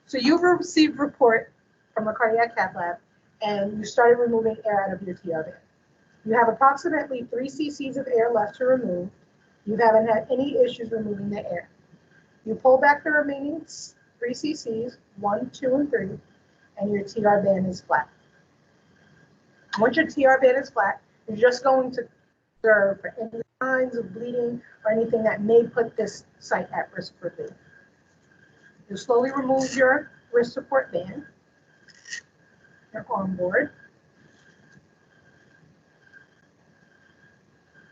So you've received report from the cardiac cath lab, and you started removing air out of your TR band. You have approximately 3 cc's of air left to remove. You haven't had any issues removing the air. You pull back the remaining 3 cc's, 1, 2, and 3, and your TR band is flat. Once your TR band is flat, you're just going to observe for any signs of bleeding or anything that may put this site at risk for bleeding. You slowly remove your wrist support band, your arm board,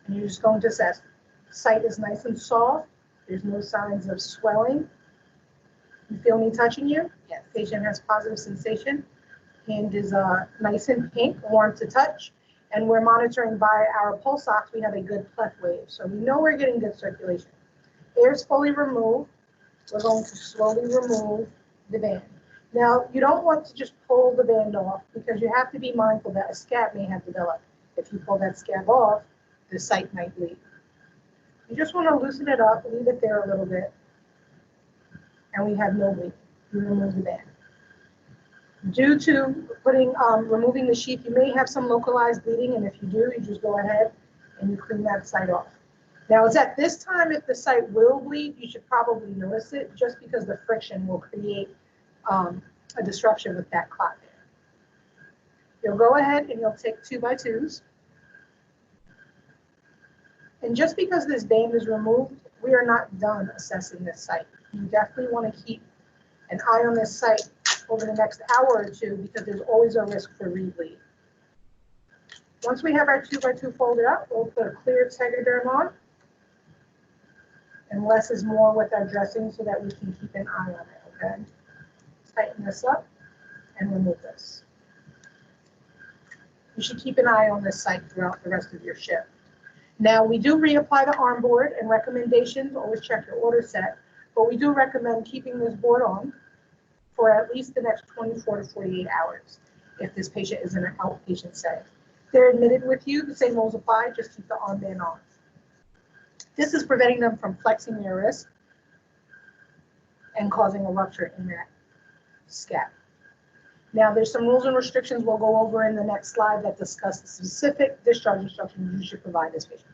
and you're just going to assess. The site is nice and soft. There's no signs of swelling. You feel me touching you? Yes. Patient has positive sensation. Hand is nice and pink, warm to touch. And we're monitoring by our pulse ox. We have a good pleth wave. So we know we're getting good circulation. Air is fully removed. We're going to slowly remove the band. Now, you don't want to just pull the band off because you have to be mindful that a scab may have developed. If you pull that scab off, the site might bleed. You just want to loosen it up, leave it there a little bit, and we have no bleeding. You remove the band. Due to removing the sheath, you may have some localized bleeding, and if you do, you just go ahead and you clean that site off. Now, it's at this time, if the site will bleed, you should probably notice it just because the friction will create a disruption with that clot there. You'll go ahead and you'll take 2x2s. And just because this band is removed, we are not done assessing this site. You definitely want to keep an eye on this site over the next hour or two because there's always a risk for rebleed. Once we have our 2x2 folded up, we'll put a clear Tegaderm on. And less is more with our dressing so that we can keep an eye on it, okay? Tighten this up and remove this. You should keep an eye on this site throughout the rest of your shift. Now, we do reapply the arm board and recommendations, always check your order set, but we do recommend keeping this board on for at least the next 24 to 48 hours if this patient is in an outpatient setting. If they're admitted with you, the same rules apply, just keep the armband on. This is preventing them from flexing their wrist and causing a rupture in that scab. Now, there's some rules and restrictions we'll go over in the next slide that discuss the specific discharge instructions you should provide this patient.